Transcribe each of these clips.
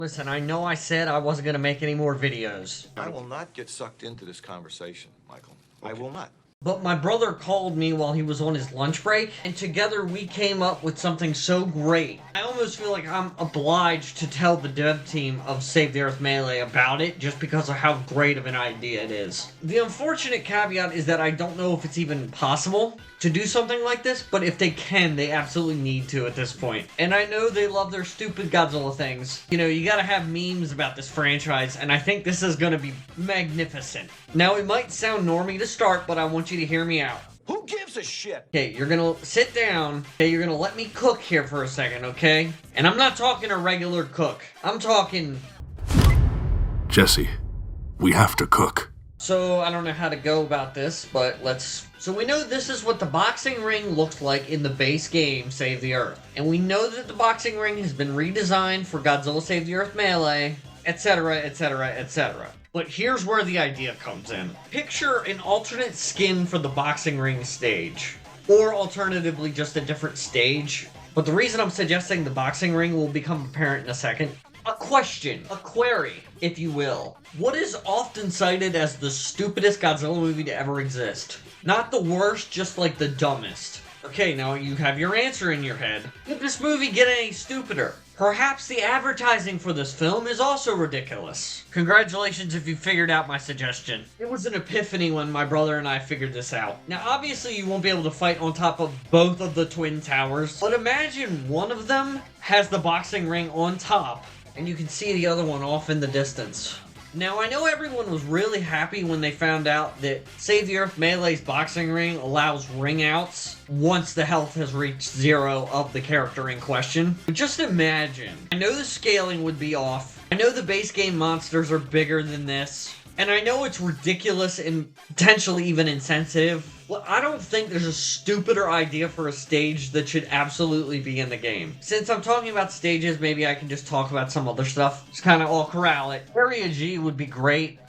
Listen, I know I said I wasn't gonna make any more videos. I will not get sucked into this conversation, Michael. I will not. But my brother called me while he was on his lunch break, and together we came up with something so great. I almost feel like I'm obliged to tell the dev team of Save the Earth Melee about it, just because of how great of an idea it is. The unfortunate caveat is that I don't know if it's even possible to do something like this, but if they can, they absolutely need to at this point. And I know they love their stupid Godzilla things. You know, you gotta have memes about this franchise, and I think this is gonna be magnificent. Now, it might sound normie to start, but I want you to hear me out. Who gives a shit? Okay, you're gonna sit down. Okay, you're gonna let me cook here for a second, okay? And I'm not talking a regular cook. I'm talking... Jesse, we have to cook. So, I don't know how to go about this, but let's... So we know this is what the boxing ring looks like in the base game, Save the Earth. And we know that the boxing ring has been redesigned for Godzilla Save the Earth Melee, etc, etc, etc. But here's where the idea comes in. Picture an alternate skin for the boxing ring stage. Or alternatively, just a different stage. But the reason I'm suggesting the boxing ring will become apparent in a second. A question, a query, if you will. What is often cited as the stupidest Godzilla movie to ever exist? Not the worst, just like the dumbest. Okay, now you have your answer in your head. Did this movie get any stupider? Perhaps the advertising for this film is also ridiculous. Congratulations if you figured out my suggestion. It was an epiphany when my brother and I figured this out. Now obviously you won't be able to fight on top of both of the twin towers, but imagine one of them has the boxing ring on top, and you can see the other one off in the distance. Now, I know everyone was really happy when they found out that Save the Earth Melee's boxing ring allows ring outs once the health has reached 0 of the character in question. But just imagine. I know the scaling would be off. I know the base game monsters are bigger than this. And I know it's ridiculous and potentially even insensitive. Well, I don't think there's a stupider idea for a stage that should absolutely be in the game. Since I'm talking about stages, maybe I can just talk about some other stuff. Just kind of all corral it. Area G would be great.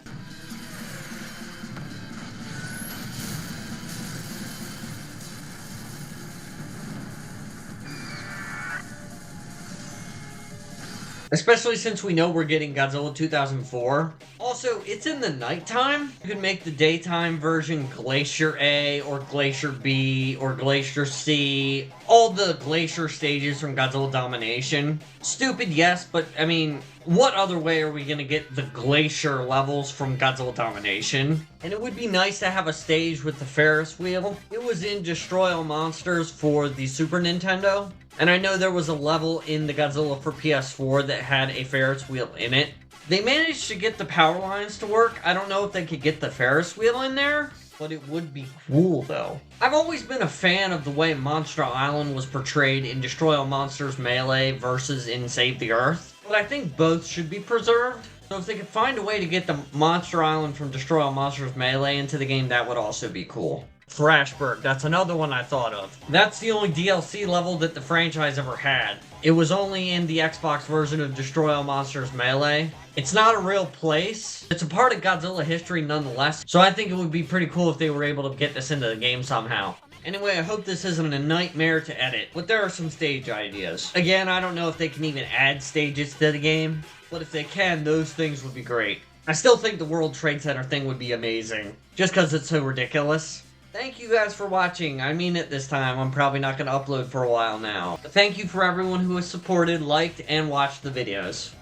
Especially since we know we're getting Godzilla 2004. Also, it's in the nighttime. You could make the daytime version Glacier A, or Glacier B, or Glacier C. All the Glacier stages from Godzilla Domination. Stupid, yes, but, I mean, what other way are we gonna get the Glacier levels from Godzilla Domination? And it would be nice to have a stage with the Ferris wheel. It was in Destroy All Monsters for the Super Nintendo. And I know there was a level in the Godzilla for PS4 that had a Ferris wheel in it. They managed to get the power lines to work. I don't know if they could get the Ferris wheel in there, but it would be cool though. I've always been a fan of the way Monster Island was portrayed in Destroy All Monsters Melee versus in Save the Earth, but I think both should be preserved. So if they could find a way to get the Monster Island from Destroy All Monsters Melee into the game, that would also be cool. Thrashburg, that's another one I thought of. That's the only DLC level that the franchise ever had. It was only in the Xbox version of Destroy All Monsters Melee. It's not a real place. It's a part of Godzilla history nonetheless, so I think it would be pretty cool if they were able to get this into the game somehow. Anyway, I hope this isn't a nightmare to edit, but there are some stage ideas. Again, I don't know if they can even add stages to the game, but if they can, those things would be great. I still think the World Trade Center thing would be amazing, just because it's so ridiculous. Thank you guys for watching. I mean it this time. I'm probably not going to upload for a while now. But thank you for everyone who has supported, liked, and watched the videos.